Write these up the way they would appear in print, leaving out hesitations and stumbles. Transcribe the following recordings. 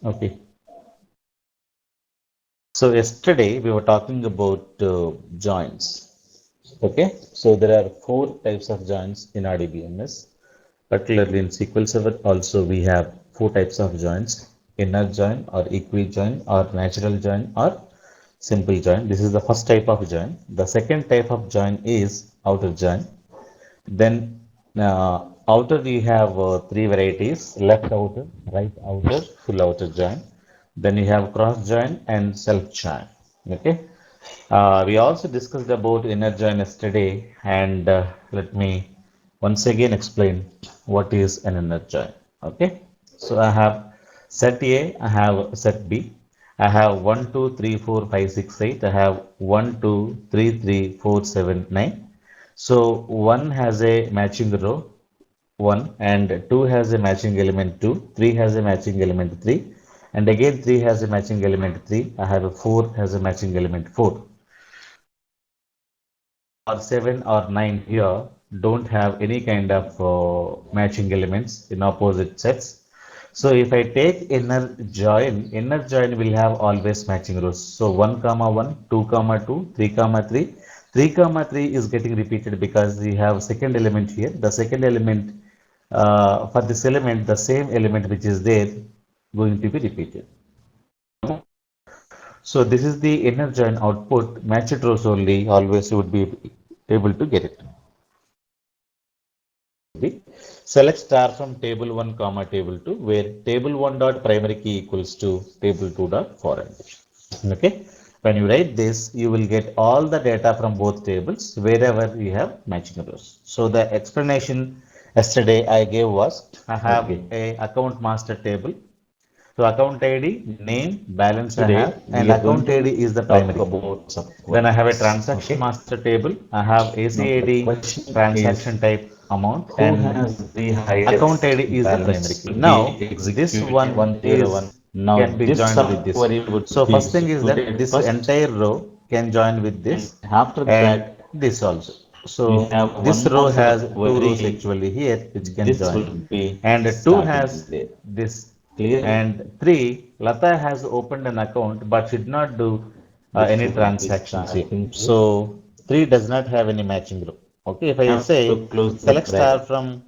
Okay. So yesterday we were talking about joins. Okay. So there are four types of joins in RDBMS. Particularly in SQL Server, also we have four types of joins: inner join or equi-join or natural join or simple join. This is the first type of join. The second type of join is outer join. Then outer we have three varieties: left outer, right outer, full outer join. Then you have cross join and self join. Okay. We also discussed about inner join yesterday, and let me once again explain what is an inner join. Okay. So I have set A, I have set B. I have 1, 2, 3, 4, 5, 6, 8. I have 1, 2, 3, 3, 4, 7, 9. So 1 has a matching row 1 and 2 has a matching element 2, 3 has a matching element 3 and again 3 has a matching element 3. I have a 4 has a matching element 4 or 7 or 9 here don't have any kind of matching elements in opposite sets. So if I take inner join will have always matching rows. So 1 comma 1, 2 comma 2, 3 comma 3. 3 comma 3 is getting repeated because we have second element here. The second element for this element, the same element which is there going to be repeated. So this is the inner join output. Matched rows only always you would be able to get it. Select star from table 1 comma table 2 where table 1 dot primary key equals to table 2 dot foreign. Okay. When you write this, you will get all the data from both tables wherever you have matching rows. So the explanation yesterday I gave was I have a account master table. So account ID, name, balance I Today have, and we are going account to ID is the talk primary. about some Then I have a queries. transaction Okay. master table. I have Now the ACID, question transaction is, type, amount, who and has the account highest ID is the primary balance key. will Now, be this executing one is 101. Now can be this joined with this. subquery would So be first thing is that executed this first, entire row can join with this and after and that this also. So we have this one row more has two rows subquery. actually here which can This join, will be and two has starting there. this, Clear? and three Lata has opened an account but did not do This any would be transactions here. starting there. So three does not have any matching row. Okay, if I Have to say close the select star bracket. from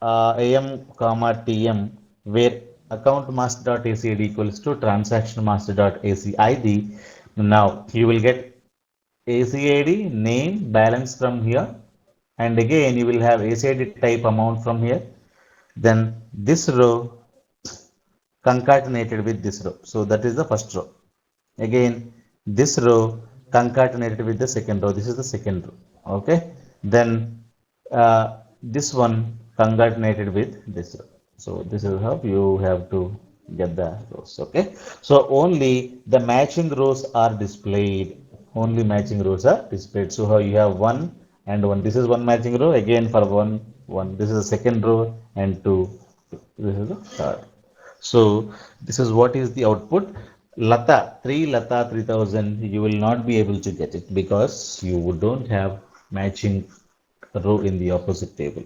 AM comma TM where account master dot ACID equals to transaction master dot ACID. Now you will get ACID name balance from here, and again you will have ACID type amount from here. Then this row concatenated with this row. So that is the first row. Again, this row concatenated with the second row. This is the second row. Okay. Then this one concatenated with this row. So this is how you have to get the rows. Okay. So only the matching rows are displayed. Only matching rows are displayed. So how you have one and one. This is one matching row. Again for one, one. This is the second row and two. This is the third. So this is what is the output. Lata, 3 Lata 3000, you will not be able to get it because you don't have matching row in the opposite table.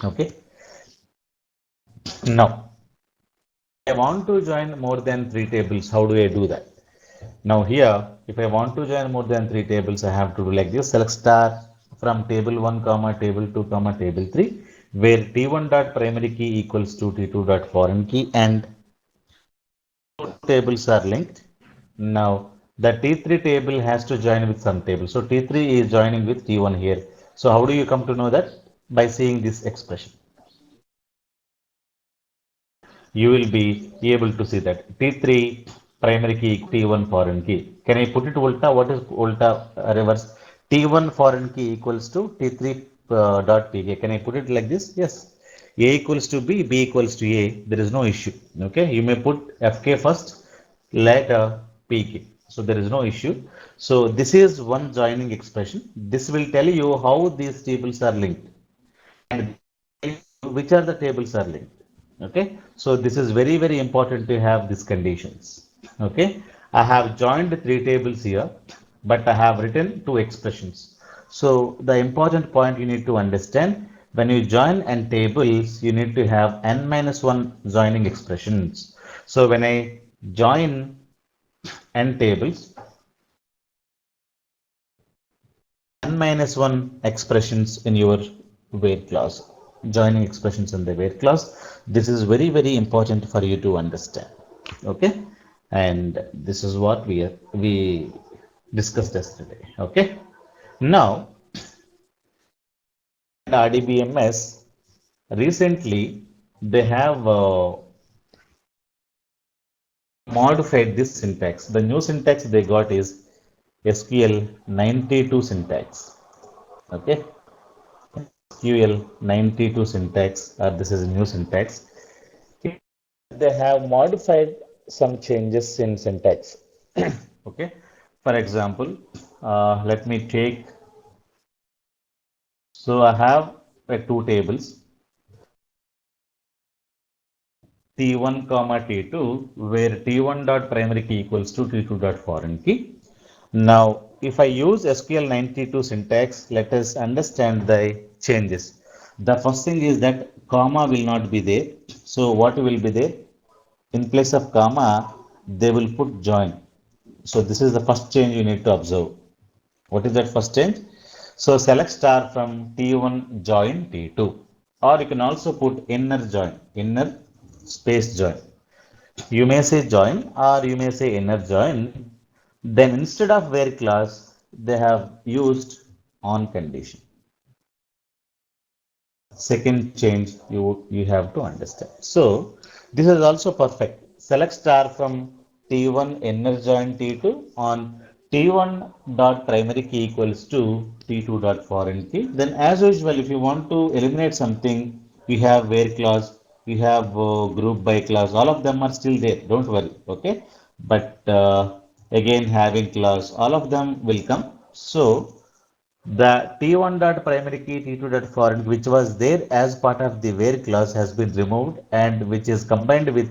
Okay. Now, I want to join more than three tables. How do I do that? Now here, if I want to join more than three tables, I have to do like this. Select star from table 1 comma table 2 comma table 3 where t1 dot primary key equals to t2 dot foreign key and tables are linked. Now the T3 table has to join with some table. So T3 is joining with T1 here. So how do you come to know that? By seeing this expression. You will be able to see that T3 primary key T1 foreign key. Can I put it ulta? What is ulta reverse? T1 foreign key equals to T3 dot pk. Can I put it like this? Yes. A equals to B, B equals to A. There is no issue. Okay. You may put Fk first, later Pk. So there is no issue. So this is one joining expression. This will tell you how these tables are linked and which are the tables are linked. Okay, so this is very very important to have these conditions. Okay, I have joined three tables here but I have written two expressions. So the important point you need to understand, When you join n tables, you need to have n minus 1 joining expressions. So when I join n tables, n minus 1 expressions in your where clause, joining expressions in the where clause. This is very, very important for you to understand. Okay. And this is what we discussed yesterday. Okay. Now, RDBMS recently they have modified this syntax. The new syntax they got is SQL 92 syntax. Okay, SQL 92 syntax, or this is a new syntax. They have modified some changes in syntax. Okay, for example, let me take. So I have two tables T1 comma T2, where T1 dot primary key equals to T2 dot foreign key. Now, if I use SQL 92 syntax, let us understand the changes. The first thing is that comma will not be there. So what will be there? In place of comma, they will put join. So this is the first change you need to observe. What is that first change? So select star from T1 join T2. Or you can also put inner join, inner space join. You may say join or you may say inner join. Then instead of where clause, they have used on condition. Second change you have to understand. So this is also perfect. Select star from T1 inner join T2 on T1 dot primary key equals to T2 dot foreign key. Then as usual, if you want to eliminate something, you have where clause, you have group by clause, all of them are still there. Don't worry. Okay. But again, having clause, all of them will come. So the T1 dot primary key, T2 dot foreign, which was there as part of the where clause, has been removed and which is combined with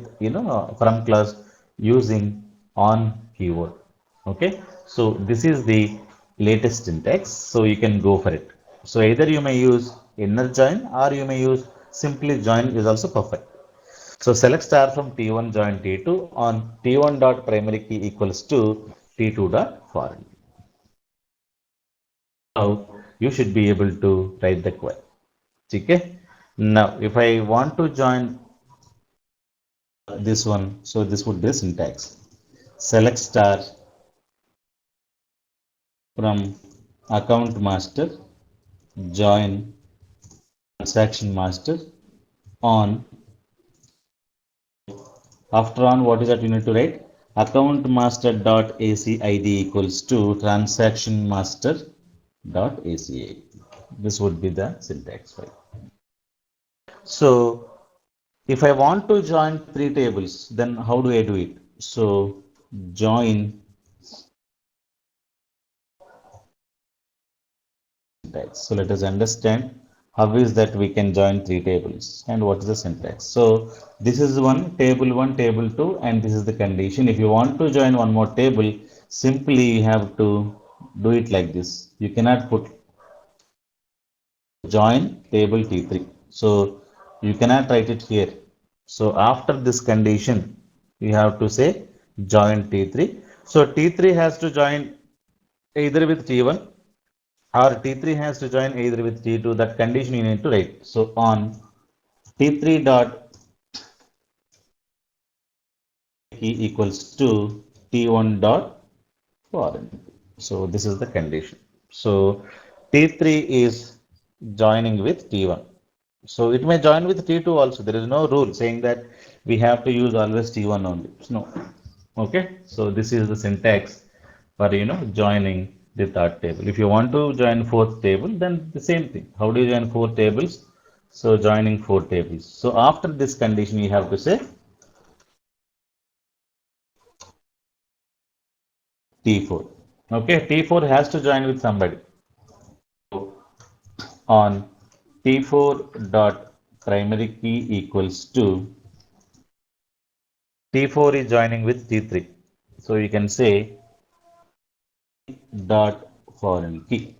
from clause using on keyword. Okay, so this is the latest syntax. So you can go for it. So either you may use inner join or you may use simply join is also perfect. So select star from T1 join T2 on T1 dot primary key equals to T2 dot foreign. Now you should be able to write the query. Okay. Now, if I want to join this one, so this would be the syntax. Select star from account master, join transaction master on. After on, what is that you need to write? Account master dot AC ID equals to transaction master dot ACI. This would be the syntax file. So if I want to join three tables, then how do I do it? So join syntax. So let us understand how is that we can join three tables and what is the syntax. So this is one, table two, and this is the condition. If you want to join one more table, simply you have to do it like this. You cannot put join table T3. So you cannot write it here. So after this condition, you have to say join T3. So T3 has to join either with T1 or T3 has to join either with T2. That condition you need to write. So on T3 dot key equals to T1 dot foreign. So this is the condition. So T3 is joining with T1. So it may join with T2 also. There is no rule saying that we have to use always T1 only. No. Okay. So this is the syntax for joining the third table. If you want to join fourth table, then the same thing. How do you join four tables? So joining four tables. So after this condition, you have to say T4. Okay. T4 has to join with somebody. On T4 dot primary key equals to T4 is joining with T3. So you can say dot foreign key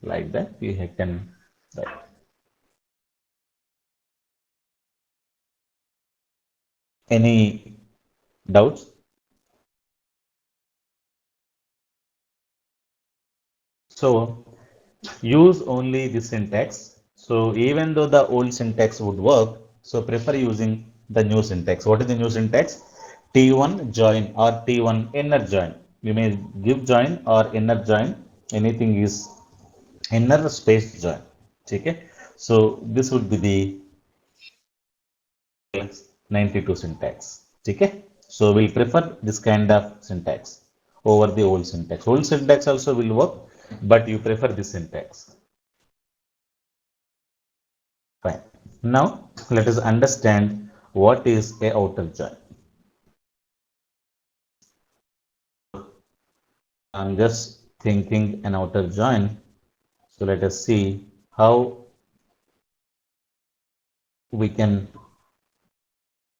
like that. You can write. Any doubts? So use only the syntax. So even though the old syntax would work, so prefer using the new syntax. What is the new syntax? T1 join or T1 inner join. You may give join or inner join. Anything is inner space join. Okay. So this would be the 92 syntax. Okay. So we'll prefer this kind of syntax over the old syntax. Old syntax also will work, but you prefer this syntax. Fine. Now let us understand what is a outer join. I'm just thinking an outer join. So let us see how we can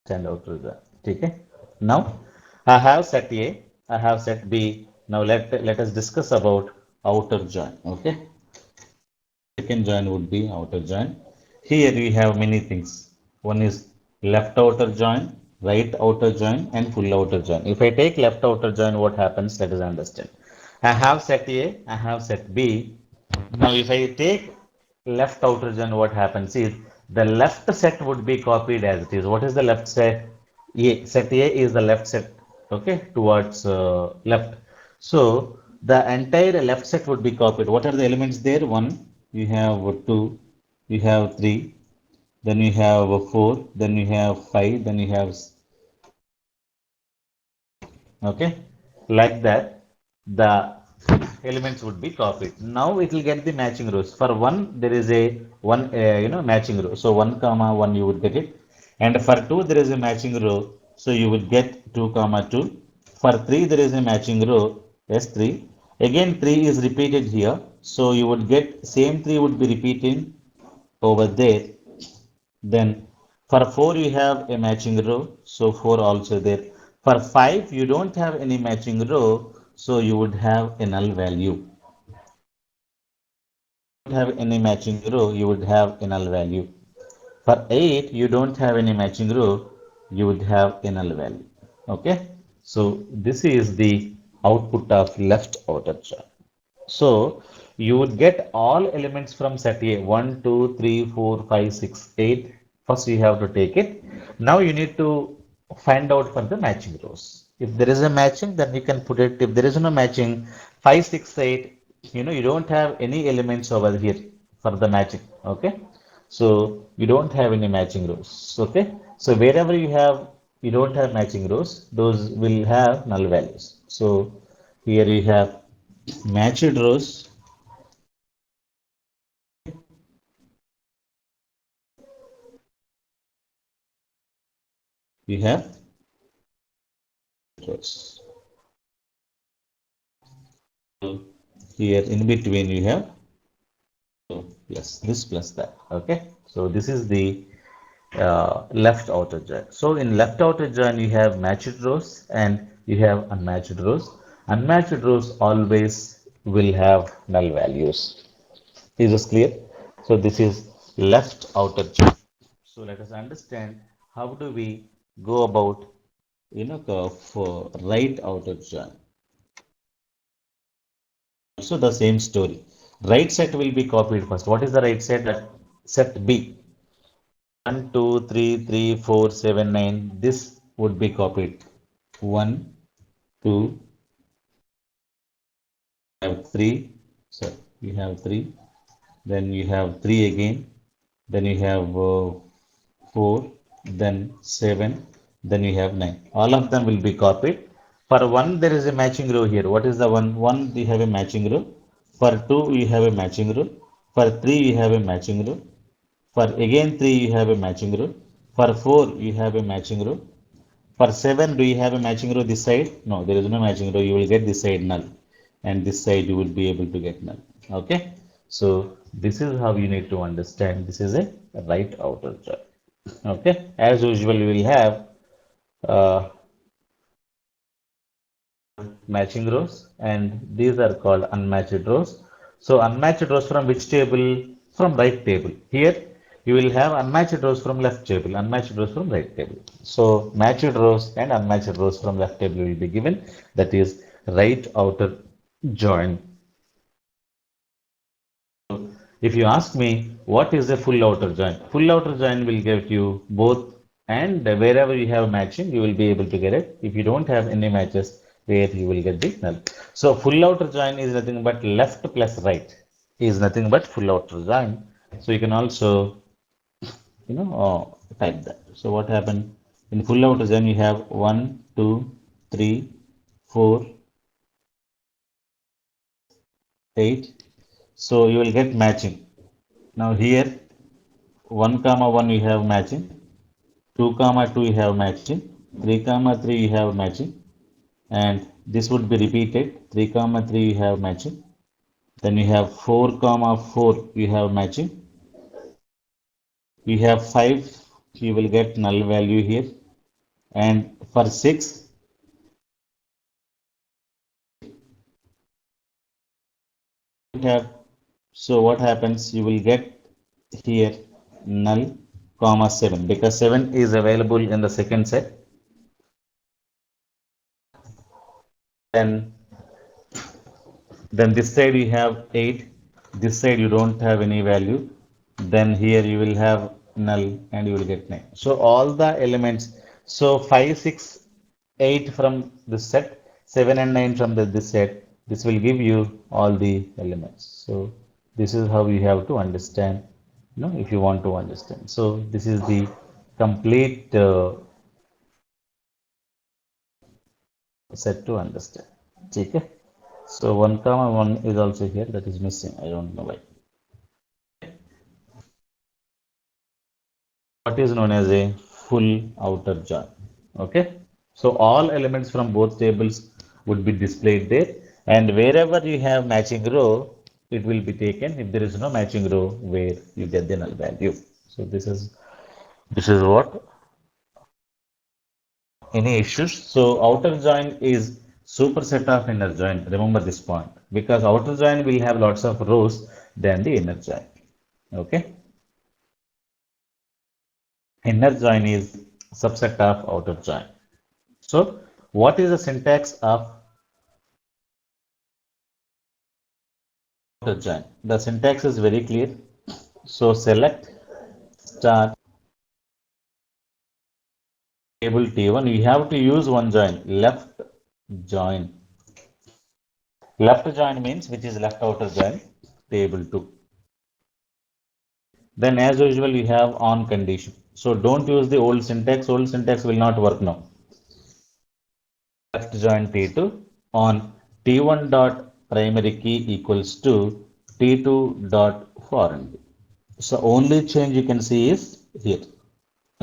stand outer join. Okay. Now I have set A, I have set B. Now let us discuss about outer join. Okay. Second join would be outer join. Here we have many things. One is left outer join, right outer join, and full outer join. If I take left outer join, what happens? Let us understand. I have set A, I have set B. Now, if I take left outer join, what happens is the left set would be copied as it is. What is the left set? A. Set A is the left set, okay, towards left. So the entire left set would be copied. What are the elements there? One, you have two, you have three, then you have four, then you have five, then you have okay, like that the elements would be copied. Now it will get the matching rows. For one there is a one matching row, so 1 comma 1 you would get it, and for 2 there is a matching row, so you would get 2 comma 2. For 3 there is a matching row, s3, again 3 is repeated here, so you would get same 3 would be repeating over there. Then for 4 you have a matching row, so 4 also there. For 5 you don't have any matching row, so you would have a null value. Don't have any matching row, you would have a null value. For 8 you don't have any matching row, you would have a null value. Okay, so this is the output of left outer join. So you would get all elements from set A 1, 2, 3, 4, 5, 6, 8. First you have to take it. Now you need to find out for the matching rows. If there is a matching, then you can put it. If there is no matching, 5, 6, 8, you don't have any elements over here for the matching. Okay. So you don't have any matching rows. Okay. So wherever you don't have matching rows, those will have null values. So here you have matched rows, you have rows. So here in between you have plus this plus that. Okay. So this is the left outer join. So in left outer join you have matched rows and you have unmatched rows. Unmatched rows always will have null values. Is this clear? So this is left outer join. So let us understand how do we go about for right outer join. Also the same story. Right set will be copied first. What is the right set? Set B. 1, 2, 3, 3, 4, 7, 9. This would be copied. 1, 2, have 3. So you have 3. Then you have 3 again. Then you have 4. Then 7. Then you have 9. All of them will be copied. For 1, there is a matching row here. What is the 1? 1, you have a matching row. For 2, you have a matching row. For 3, you have a matching row. For again 3, you have a matching row. For 4, you have a matching row. For 7, do you have a matching row this side? No, there is no matching row. You will get this side null. And this side you will be able to get null. Okay. So this is how you need to understand. This is a right outer join. Okay. As usual, we will have uh, matching rows and these are called unmatched rows. So unmatched rows from which table? From right table. Here you will have unmatched rows from left table, unmatched rows from right table. So matched rows and unmatched rows from left table will be given. That is right outer join. If you ask me what is a full outer join, full outer join will give you both, and wherever you have matching, you will be able to get it. If you don't have any matches, where you will get the null. So full outer join is nothing but left plus right is nothing but full outer join. So you can also type that. So what happened in full outer join? You have 1, 2, 3, 4, 8. So you will get matching. Now here 1 comma 1 you have matching, 2 comma 2 you have matching, 3 comma 3 you have matching, and this would be repeated. 3 comma 3 you have matching, then you have 4 comma 4 you have matching, you have 5, you will get null value here, and for 6 you have. So what happens, you will get here null comma 7, because 7 is available in the second set. Then this side you have 8, this side you don't have any value, then here you will have null and you will get 9. So all the elements, so 5, 6, 8 from this set, 7 and 9 from this set, this will give you all the elements. So this is how you have to understand, if you want to understand. So this is the complete set to understand. Okay. So 1 comma 1 is also here, that is missing. I don't know why. What is known as a full outer join. Okay. So all elements from both tables would be displayed there, and wherever you have matching row, it will be taken. If there is no matching row, where you get the null value. So this is what any issues. So outer join is superset of inner join. Remember this point, because outer join will have lots of rows than the inner join. Okay. Inner join is subset of outer join. So what is the syntax of outer join? The syntax is very clear. So select star table T1. You have to use one join, left join. Left join means which is left outer join, table 2. Then as usual you have on condition. So don't use the old syntax. Old syntax will not work now. Left join T2 on T1 dot primary key equals to T2 dot foreign. So only change you can see is here.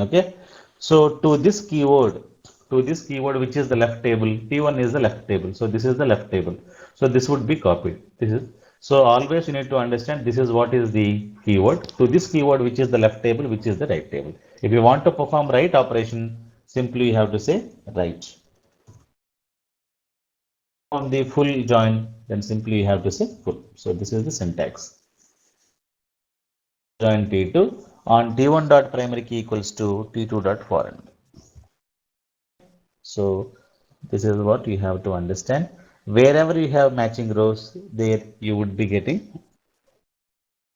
Okay. So to this keyword which is the left table, T1 is the left table. So this is the left table. So this would be copied. This is so always you need to understand this is what is the keyword to this keyword which is the left table, which is the right table. If you want to perform right operation, simply you have to say right. On the full join, then simply you have to say full. So this is the syntax. Join T2 on T1 dot primary key equals to T2 dot foreign. So this is what you have to understand. Wherever you have matching rows, there you would be getting.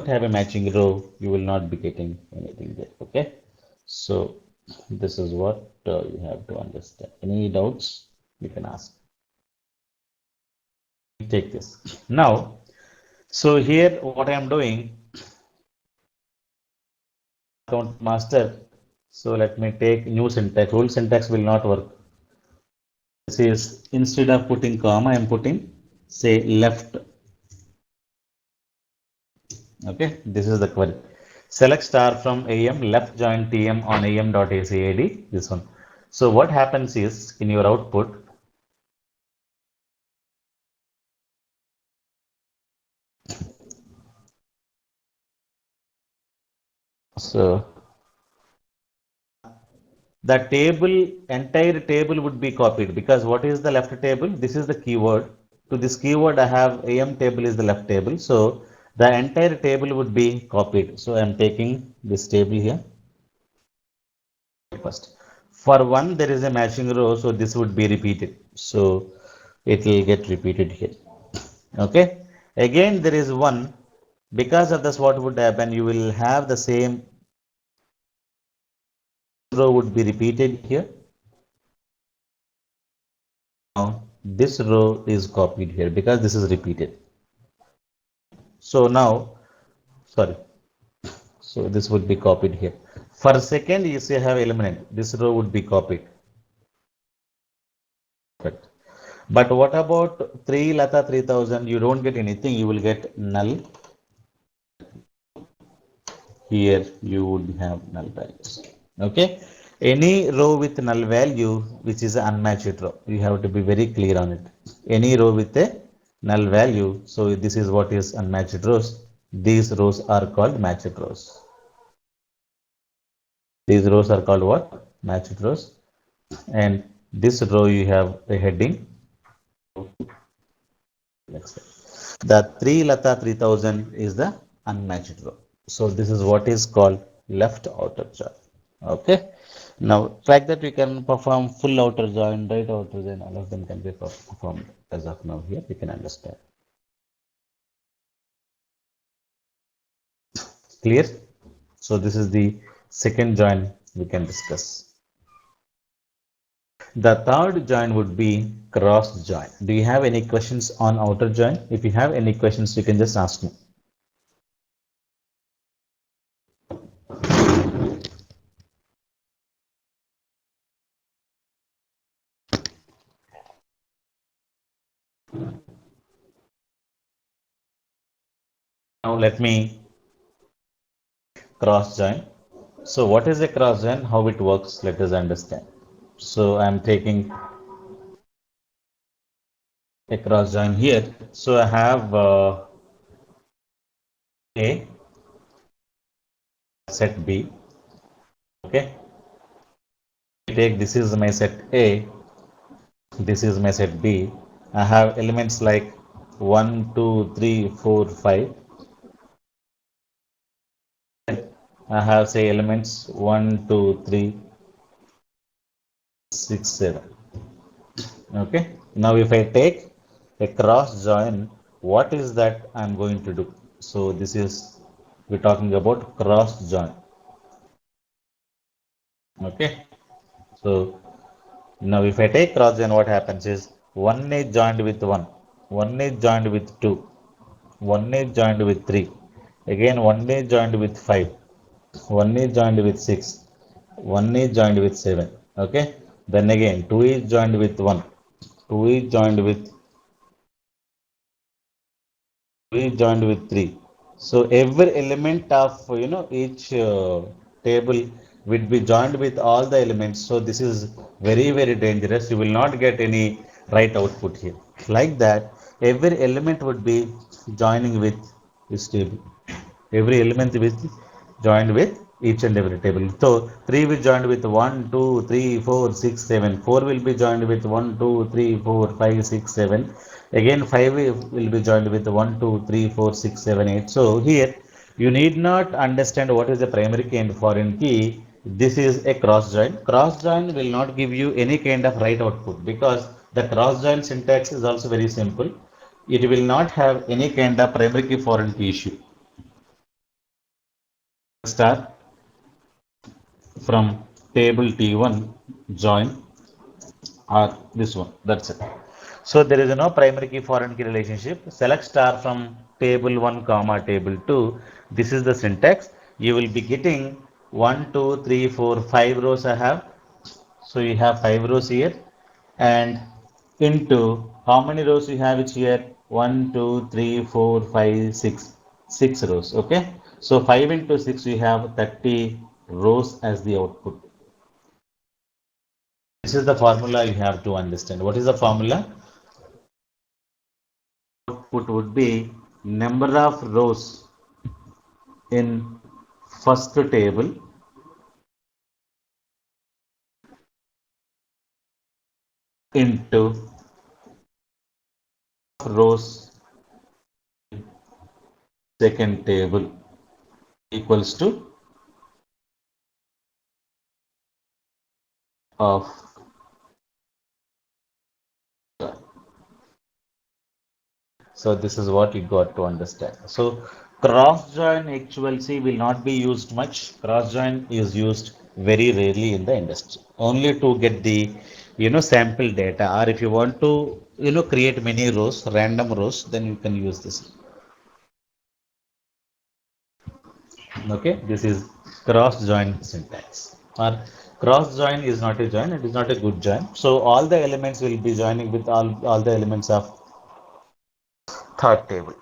Have a matching row, you will not be getting anything there. Okay. So this is what you have to understand. Any doubts you can ask. Take this now. So here what I am doing, account master. So let me take new syntax. Old syntax will not work. This is instead of putting comma, I am putting say left. Okay, this is the query. Select star from AM left join TM on AM.ACID. This one. So what happens is in your output. So the entire table would be copied, because what is the left table? This is the keyword. To this keyword, I have AM table is the left table. So The entire table would be copied. So I'm taking this table here first. For one, there is a matching row, so this would be repeated. So it will get repeated here. Okay. Again, there is one. Because of this, what would happen? You will have the same row would be repeated here. Now, this row is copied here because this is repeated. So now, sorry. So this would be copied here. For second, you say have eliminate. This row would be copied. Correct. But what about 3 Lata 3000? You don't get anything. You will get null. Here you would have null values. Okay. Any row with null value, which is an unmatched row, you have to be very clear on it. Any row with a null value, so this is what is unmatched rows. These rows are called matched rows. These rows are called what? Matched rows. And this row you have a heading. The 3 Lata 3000 is the unmatched row. So this is what is called left outer join. Okay. Now, like that we can perform full outer join, right outer join, all of them can be performed as of now here, we can understand. Clear? So this is the second join we can discuss. The third join would be cross join. Do you have any questions on outer join? If you have any questions, you can just ask me. Now let me cross join. So what is a cross join? How it works? Let us understand. So I'm taking a cross join here. So I have A set B. Okay. Take this is my set A. This is my set B. I have elements like 1, 2, 3, 4, 5. I have say elements 1, 2, 3, 6, 7. Okay. Now if I take a cross join, what is that I'm going to do? So this is we're talking about cross join. Okay. So now if I take cross join, what happens is one is joined with one is joined with two, one is joined with three, again one is joined with five, one is joined with six, one is joined with seven. Okay. Then again two is joined with one, two is joined with we joined with 3. So every element of each table will be joined with all the elements. So this is very dangerous. You will not get any right output here. Like that, every element would be joining with this table. Every element with joined with each and every table. So 3 will joined with 1, 2, 3, 4, 6, 7. 4 will be joined with 1, 2, 3, 4, 5, 6, 7. Again 5 will be joined with 1, 2, 3, 4, 6, 7, 8. So here you need not understand what is the primary key and foreign key. This is a cross join. Cross join will not give you any kind of right output because the cross join syntax is also very simple. It will not have any kind of primary key foreign key issue. Start from table T1 join or this one. That's it. So there is no primary key foreign key relationship. Select star from table 1 comma table 2. This is the syntax. You will be getting 1, 2, 3, 4, 5 rows I have. So you have 5 rows here and into how many rows you have it here? 1, 2, 3, 4, 5, 6. 6 rows. Okay. So 5 into 6 we have 30 rows as the output. This is the formula you have to understand. What is the formula? Output would be number of rows in first table into rows second table equals to of. So this is what you got to understand. So cross join actually will not be used much. Cross join is used very rarely in the industry. Only to get the sample data, or if you want to create many rows, random rows, then you can use this. Okay, this is cross join syntax. Or cross join is not a join, it is not a good join. So all the elements will be joining with all the elements of third table.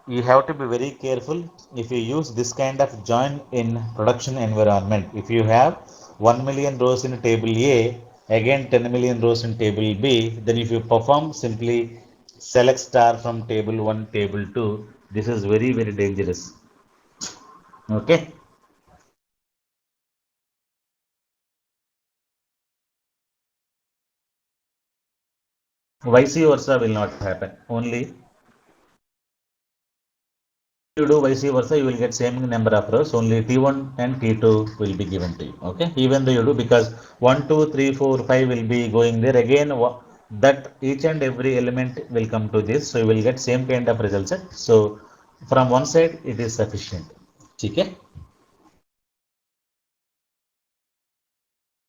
You have to be very careful if you use this kind of join in production environment. If you have 1 million rows in table A, again 10 million rows in table B, then if you perform simply select star from table 1, table 2, this is very, very dangerous. Okay. Vice versa will not happen. Only you do vice versa, you will get same number of rows. Only T1 and T2 will be given to you. Okay, even though you do, because 1, 2, 3, 4, 5 will be going there again. That each and every element will come to this, so you will get same kind of result set. So from one side it is sufficient. Okay.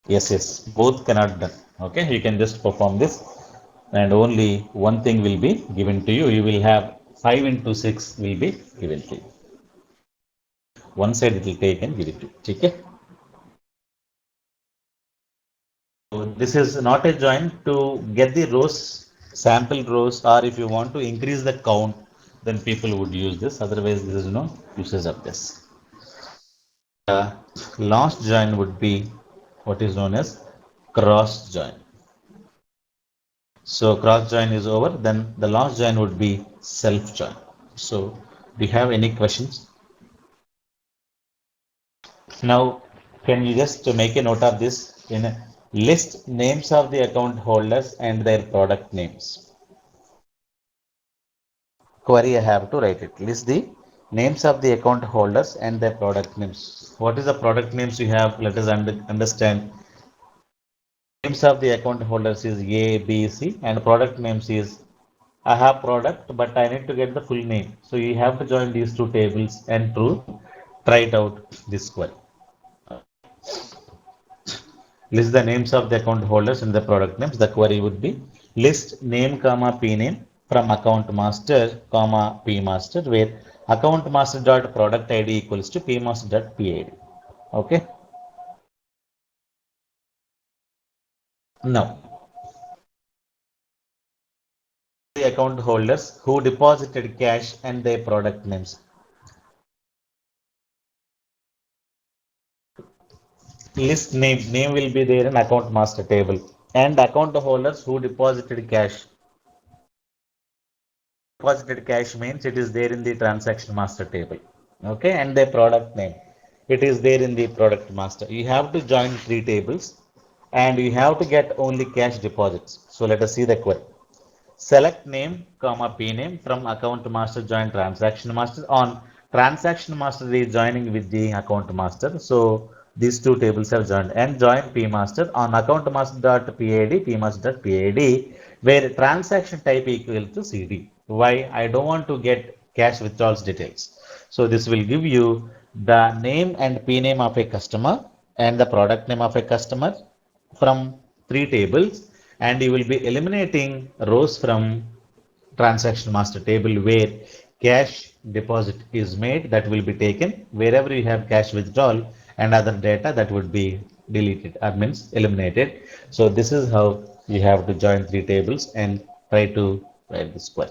Yes, yes, both cannot done. Okay, you can just perform this, and only one thing will be given to you. You will have 5 into 6 will be given to you. One side it will take and give it to you. Okay. So this is not a join to get the rows, sample rows, or if you want to increase the count, then people would use this. Otherwise, there is no uses of this. The last join would be what is known as cross join. So cross join is over, then the last join would be self join. So do you have any questions? Now, can you just make a note of this in a list names of the account holders and their product names? Query I have to write it. List the names of the account holders and their product names. What is the product names you have? Let us understand. Names of the account holders is A, B, C, and product names is I have product, but I need to get the full name. So you have to join these two tables and to try it out this query. List the names of the account holders and the product names. The query would be list name comma p name from account master comma p master, where account master dot product id equals to p master dot pid. Okay. Now the account holders who deposited cash and their product names. List name will be there in account master table, and account holders who deposited cash. Deposited cash means it is there in the transaction master table. Okay, and the product name, it is there in the product master. You have to join three tables and you have to get only cash deposits. So let us see the query. Select name comma p name from account master join transaction master. On transaction master is joining with the account master, so these two tables are joined, and join p master on account master dot pid p master dot pid, where transaction type equal to cd. Why? I don't want to get cash withdrawals details, so this will give you the name and p name of a customer and the product name of a customer from three tables, and you will be eliminating rows from transaction master table where cash deposit is made, that will be taken. Wherever you have cash withdrawal and other data, that would be deleted or means eliminated. So this is how you have to join three tables and try to write this query.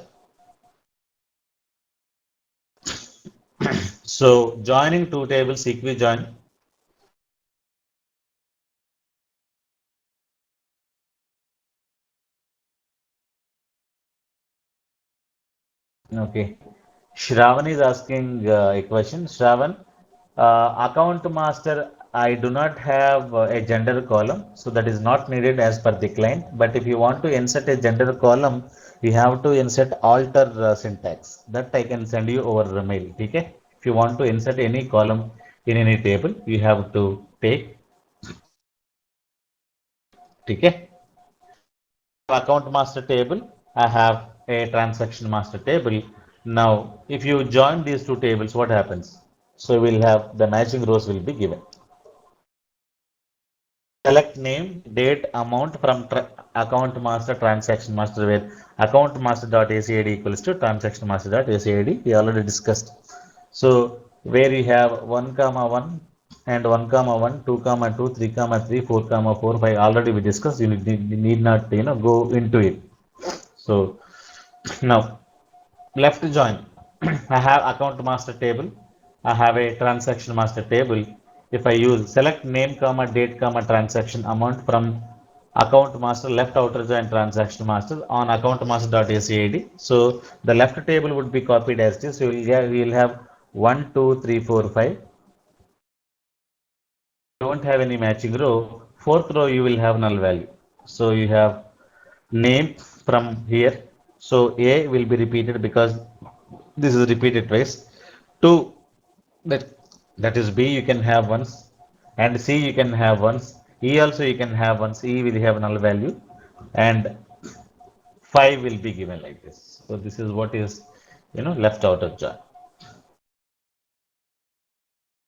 So joining two tables, equi join. Okay. Shravan is asking a question. Shravan, account master, I do not have a gender column, so that is not needed as per the client. But if you want to insert a gender column, you have to insert alter syntax that I can send you over the mail. Okay? If you want to insert any column in any table, you have to take. Okay? Account master table, I have a transaction master table. Now, if you join these two tables, what happens? So we'll have the matching rows will be given. Select name, date, amount from account master, transaction master, where account master dot ACID equals to transaction master dot ACID. We already discussed. So where you have 1 comma 1 and 1 comma 1, 2 comma 2, 3 comma 3, 4 comma 4, 5. Already we discussed. You need not go into it. So now left join. I have account master table. I have a transaction master table. If I use select name comma date comma transaction amount from account master left outer join transaction master on account master dot ACID. So the left table would be copied as this. You will have 1, 2, 3, 4, 5. Don't have any matching row. Fourth row you will have null value. So you have name from here. So A will be repeated because this is repeated twice. 2 that that is B you can have once and C you can have once. E also you can have once. E will have null value and 5 will be given like this. So this is what is left out of join.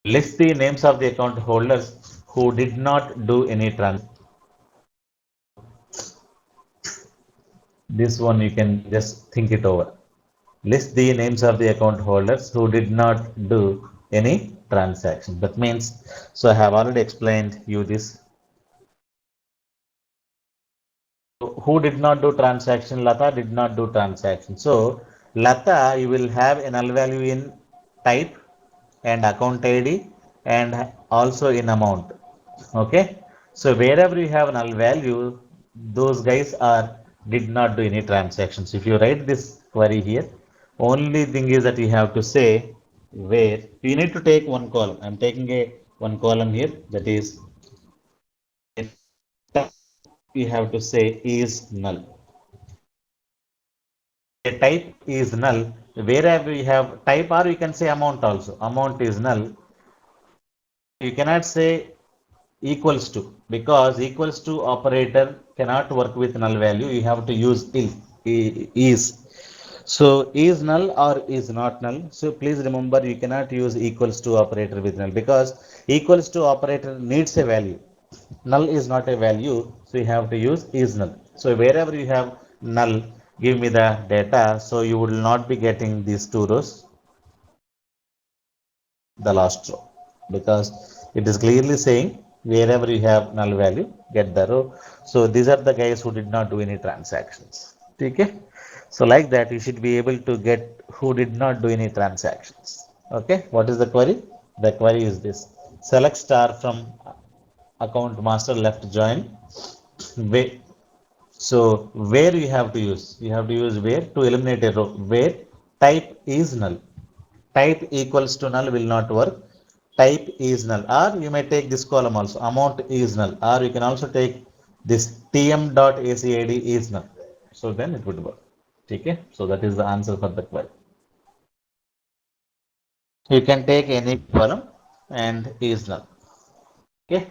List the names of the account holders who did not do any transaction. This one you can just think it over. List the names of the account holders who did not do any transaction. That means, so I have already explained you this. Who did not do transaction? Lata did not do transaction. So Lata, you will have a null value in type and account ID and also in amount. Okay. So wherever you have null value, those guys are did not do any transactions. If you write this query here, only thing is that you have to say where you need to take one column. I'm taking a one column here, that is you have to say is null. A type is null wherever you have type, or you can say amount also. Amount is null. You cannot say equals to, because equals to operator cannot work with null value. You have to use is. So is null or is not null. So please remember, you cannot use equals to operator with null, because equals to operator needs a value. Null is not a value, so you have to use is null. So wherever you have null, give me the data. So you will not be getting these two rows, the last row, because it is clearly saying wherever you have null value, get the row. So these are the guys who did not do any transactions. Okay. So like that, you should be able to get who did not do any transactions. Okay. What is the query? The query is this: select star from account master left join. So where you have to use? You have to use where to eliminate a row. Where type is null. Type equals to null will not work. Type is null. Or you may take this column also. Amount is null. Or you can also take this tm.acid is null. So then it would work. Okay. So that is the answer for the query. You can take any column and is null. Okay.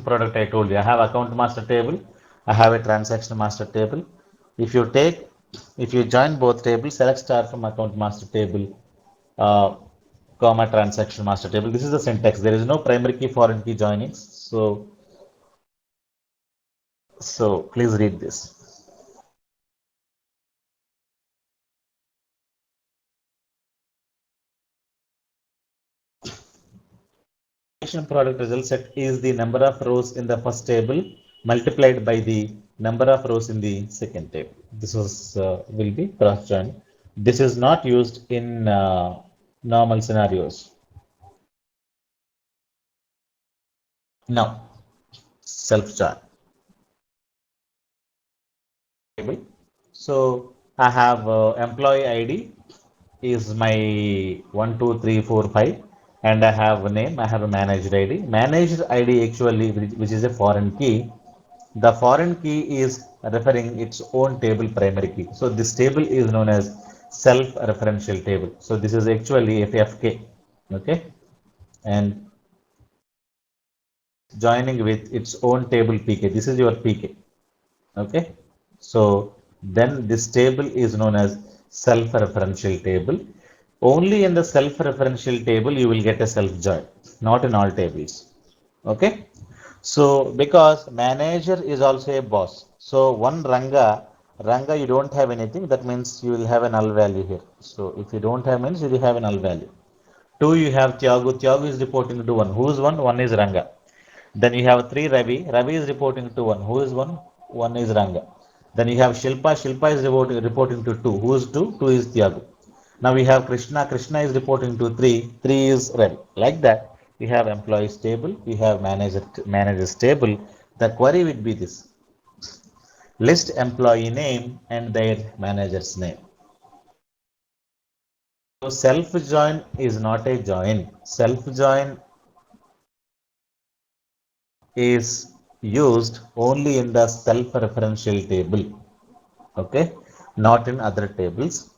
Product I told you. I have account master table. I have a transaction master table. If you take, if you join both tables, select star from account master table, comma transaction master table. This is the syntax. There is no primary key, foreign key joining. So please read this. Product result set is the number of rows in the first table multiplied by the number of rows in the second table. This was will be cross join. This is not used in normal scenarios. Now, self join. So I have employee ID is my 1, 2, 3, 4, 5, and I have a name. I have a managed ID. Managed ID actually, which is a foreign key. The foreign key is referring its own table primary key. So this table is known as self-referential table. So this is actually FFK, okay, and joining with its own table PK. This is your PK, okay. So then this table is known as self-referential table. Only in the self-referential table you will get a self-join, not in all tables, okay. So because manager is also a boss. So one Ranga you don't have anything, that means you will have a null value here. So if you don't have means you will have a null value. Two, you have Tyagu. Tyagu is reporting to one. Who is one? One is Ranga. Then you have three Ravi. Ravi is reporting to one. Who is one? One is Ranga. Then you have Shilpa. Shilpa is reporting to two. Who is two? Two is Tyagu. Now we have Krishna. Krishna is reporting to three. Three is Ravi. Like that, we have employees table. We have managers table. The query would be this: list employee name and their manager's name. So self join is not a join. Self join is used only in the self-referential table, okay, not in other tables.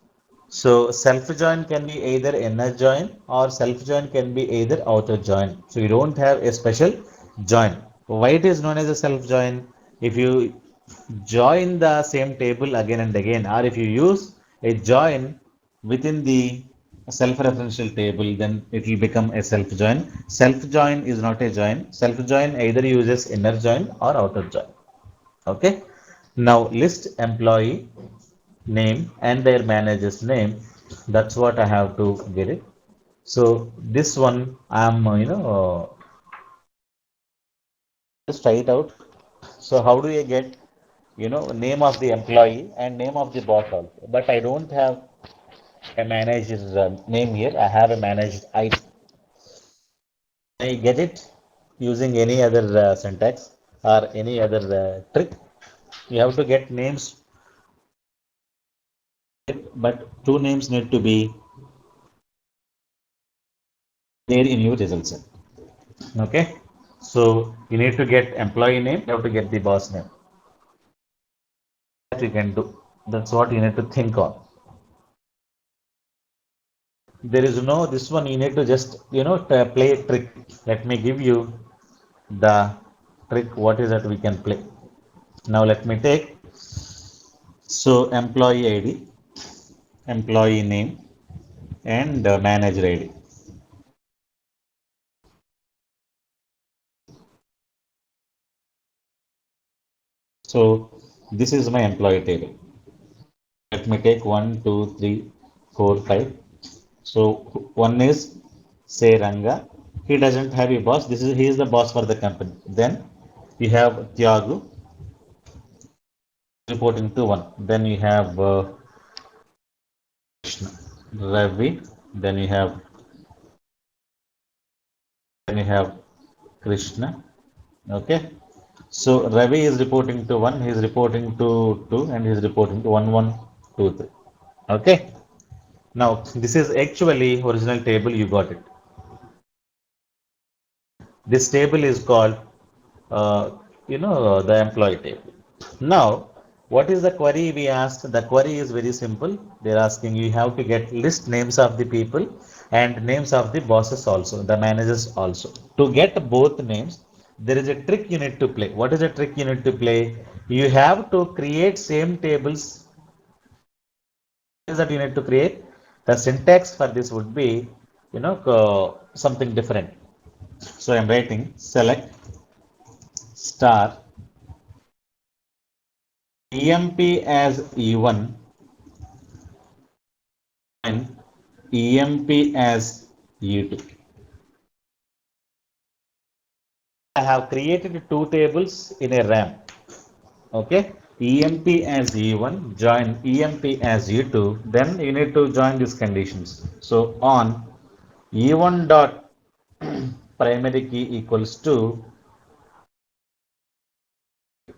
So self-join can be either inner join or self-join can be either outer join. So you don't have a special join. Why it is known as a self-join? If you join the same table again and again, or if you use a join within the self-referential table, then it will become a self-join. Self-join is not a join. Self-join either uses inner join or outer join. Okay. Now list employee name and their manager's name. That's what I have to get it. So this one I'm just try it out. So how do you get name of the employee and name of the boss also? But I don't have a manager's name here. I have a manager's ID. I get it using any other syntax or any other trick. You have to get names, but two names need to be there in your result set. Okay. So you need to get employee name. You have to get the boss name. That you can do. That's what you need to think on. There is no this one. You need to just play a trick. Let me give you the trick. What is that we can play? Now let me take employee ID, employee name, and manager ID. So this is my employee table. Let me take 1, 2, 3, 4, 5. So one is say Ranga. He doesn't have a boss. He is the boss for the company. Then you have Tyagu reporting to one. Then you have Krishna, Ravi. Then you have Krishna. Okay. So Ravi is reporting to one. He is reporting to two, and he is reporting to one, one, two, three. Okay. Now this is actually original table. You got it. This table is called the employee table. Now, what is the query we asked? The query is very simple. They're asking you have to get list names of the people and names of the bosses also, the managers also. To get both names, there is a trick you need to play. What is the trick you need to play? You have to create same tables that you need to create. The syntax for this would be, something different. So I'm writing select star EMP as E1 and EMP as E2. I have created two tables in a RAM. Okay, EMP as E1, join EMP as E2. Then you need to join these conditions. So on E1 dot primary key equals to, you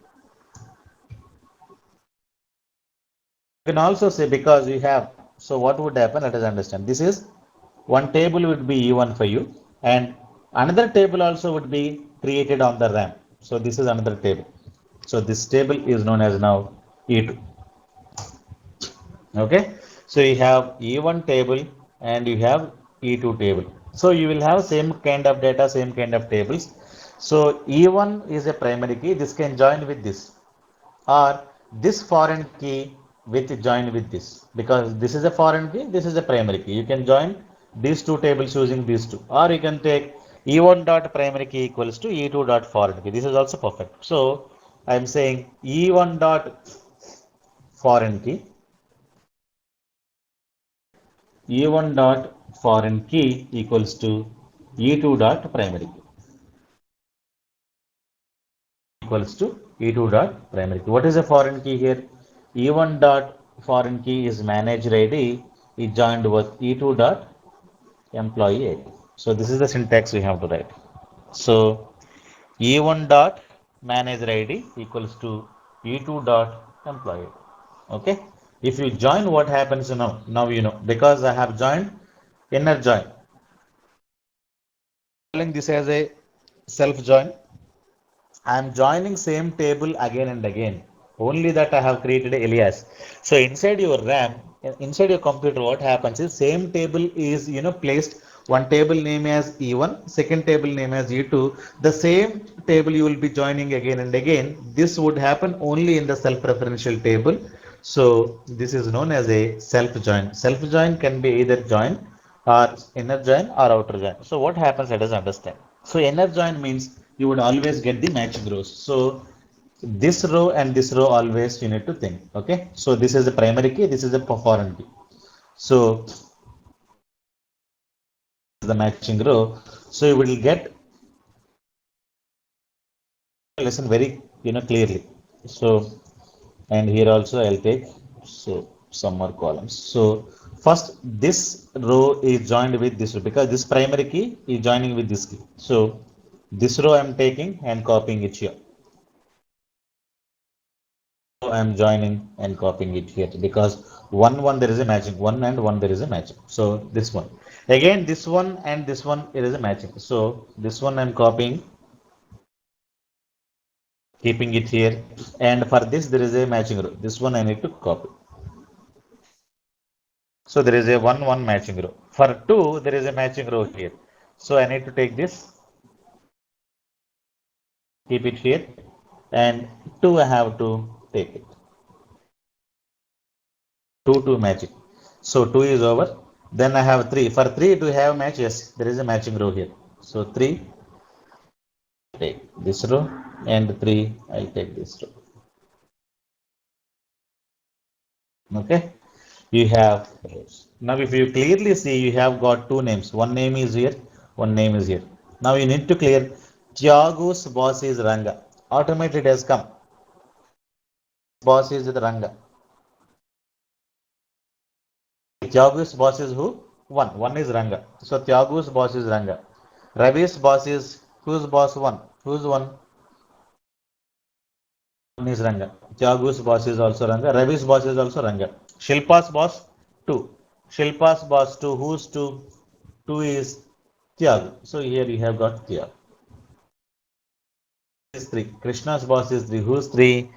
can also say because you have, so what would happen? Let us understand. This is one table would be E1 for you, and another table also would be created on the RAM. So this is another table. So this table is known as now E2. Okay, so you have E1 table and you have E2 table. So you will have same kind of data, same kind of tables. So E1 is a primary key. This can join with this, or this foreign key with join with this, because this is a foreign key, this is a primary key. You can join these two tables using these two, or you can take E1 dot primary key equals to E2 dot foreign key. This is also perfect. So I am saying E1 dot foreign key, E1 dot foreign key equals to E2 dot primary key equals to E2 dot primary key. What is a foreign key here? E1 dot foreign key is manager ID is joined with E2 dot employee ID. So this is the syntax we have to write. So E1 dot manager ID equals to E2 dot employee ID. Okay. If you join, what happens now? Now you know, because I have joined inner join. Calling this as a self join. I am joining same table again and again. Only that I have created a alias. So inside your RAM, inside your computer, what happens is same table is placed one table name as E1, second table name as E2. The same table you will be joining again and again. This would happen only in the self-referential table. So this is known as a self join. Self join can be either join or inner join or outer join. So what happens? Let us understand. So inner join means you would always get the matching rows. So this row and this row always you need to think. Okay. So this is the primary key. This is the foreign key. So the matching row. So you will get lesson very clearly. So and here also I'll take so some more columns. So first this row is joined with this row because this primary key is joining with this key. So this row I'm taking and copying it here. So I'm joining and copying it here because one there is a matching, one and one there is a matching. So this one again, this one and this one it is a matching. So this one I'm copying, keeping it here, and for this there is a matching row. This one I need to copy. So there is a 1 1 matching row. For 2, there is a matching row here. So I need to take this, keep it here, and 2 I have to take it. 2 2 matching. So 2 is over. Then I have 3. For 3 to have match, yes, there is a matching row here. So 3, take this row, and 3, I'll take this row. Okay. You have rows. Now if you clearly see, you have got two names. One name is here, one name is here. Now you need to clear Tiago's boss is Ranga. Automatically it has come. Boss is the Ranga. Tiago's boss is who? One. One is Ranga. So Tiago's boss is Ranga. Ravi's boss is whose boss? One. Who's one? One is Ranga. Tiago's boss is also Ranga. Ravi's boss is also Ranga. Shilpa's boss? Two. Shilpa's boss two. Who's two? Two is Tiago. So here you have got Tiago. Is three. Krishna's boss is three. Who's three?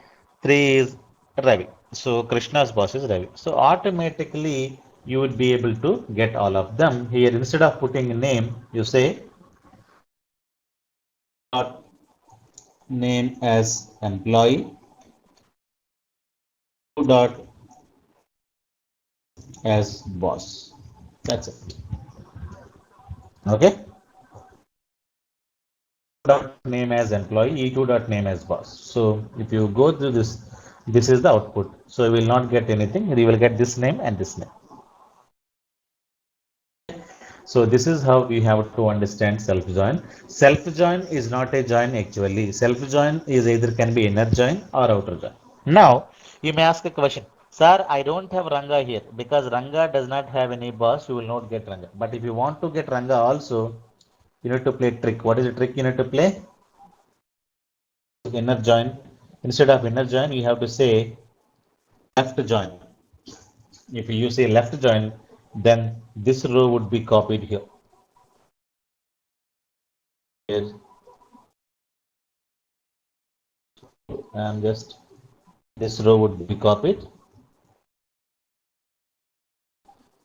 Three is Ravi. So Krishna's boss is Ravi. So automatically you would be able to get all of them. Here instead of putting a name, you say dot name as employee, dot as boss. That's it. Okay. Dot name as employee, E2 dot name as boss. So if you go through this, this is the output. So you will not get anything. You will get this name and this name. So this is how we have to understand self join. Self join is not a join actually. Self join is either can be inner join or outer join. Now you may ask a question, sir. I don't have Ranga here because Ranga does not have any boss. You will not get Ranga. But if you want to get Ranga also, you need to play trick. What is the trick you need to play? Inner join. Instead of inner join, you have to say left join. If you say left join, then this row would be copied here. and just this row would be copied.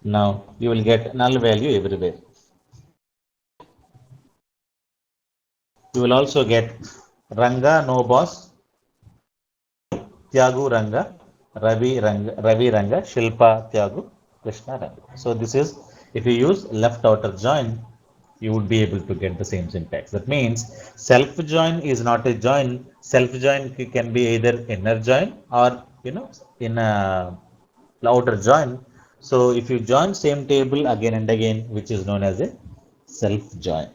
Now you will get null value everywhere. You will also get Ranga no boss, Tyagu Ranga, Ravi Ranga, Shilpa Tyagu, Krishna Ranga. So this is, if you use left outer join, you would be able to get the same syntax. That means self join is not a join. Self join can be either inner join or in a outer join. So if you join same table again and again, which is known as a self join.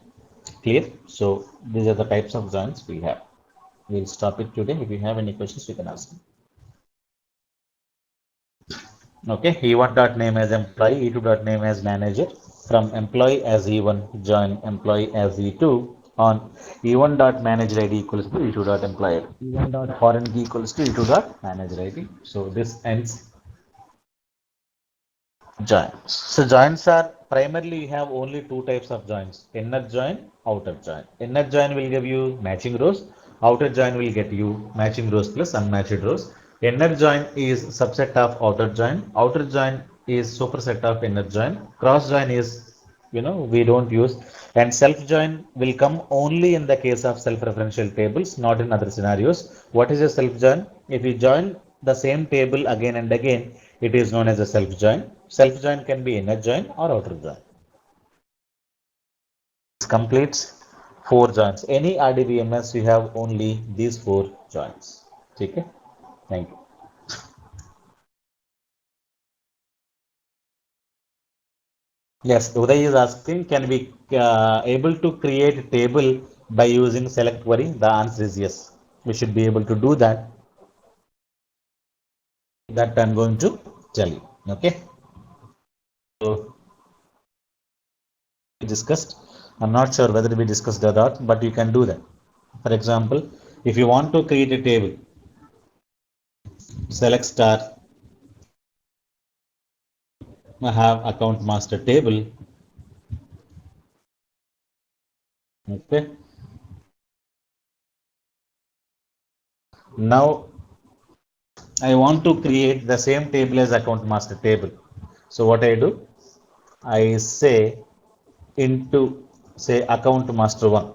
Clear? So these are the types of joins we have. We'll stop it today. If you have any questions, you can ask me. Okay, E1 dot name as employee, E2 dot name as manager. From employee as E1, join employee as E2 on E1 dot manager ID equals to E2 dot employee. E1 dot foreign key equals to E2 dot manager ID. So this ends joins. So joins are primarily you have only two types of joins: inner join, outer join. Inner join will give you matching rows. Outer join will get you matching rows plus unmatched rows. Inner join is subset of outer join. Outer join is superset of inner join. Cross join is we don't use, and self join will come only in the case of self-referential tables, not in other scenarios. What is a self join? If you join the same table again and again, it is known as a self join. Self join can be inner join or outer join. This completes four joins. Any RDBMS you have only these four joins. Okay? Thank you. Yes, Uday is asking, can we able to create a table by using select query? The answer is yes. We should be able to do that. That I'm going to tell you. Okay. So we discussed. I'm not sure whether we discussed or not, but you can do that. For example, if you want to create a table, select star, I have account master table. Okay. Now I want to create the same table as account master table. So what I do, I say into say account master one.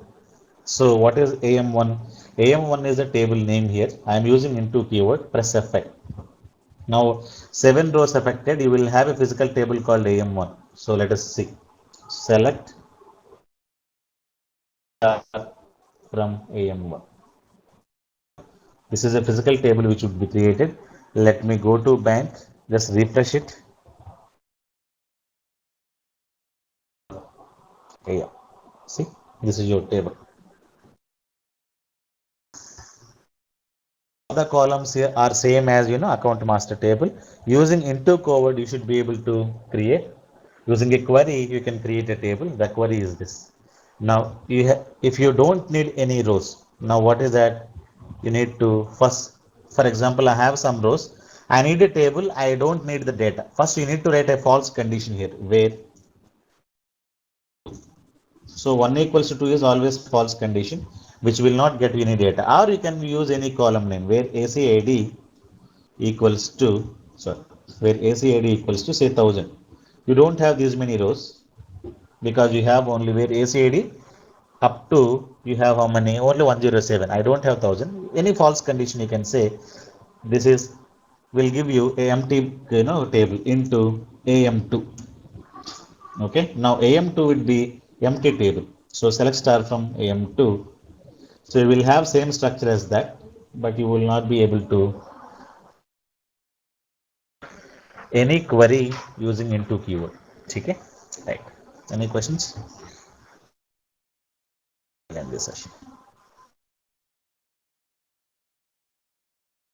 So what is AM1? AM1 is a table name here. I am using into keyword, press F5. Now 7 rows affected, you will have a physical table called AM1. So let us see. Select from AM1. This is a physical table which would be created. Let me go to bank, just refresh it. Yeah. See, this is your table. The columns here are same as account master table. Using into keyword, you should be able to create. Using a query, you can create a table. The query is this. Now if you don't need any rows, now what is that? You need to first, for example, I have some rows. I need a table. I don't need the data. First, you need to write a false condition here where, so 1 equals to 2 is always false condition, which will not get you any data. Or you can use any column name where ACID equals to, sorry, where ACID equals to say 1000. You don't have these many rows because you have only where ACID up to, you have how many? Only 107. I don't have 1000. Any false condition you can say. This is will give you a empty table into AM2. Okay, now AM2 would be empty table. So select star from AM2. So you will have same structure as that, but you will not be able to any query using into keyword. Okay, right. Any questions in this session?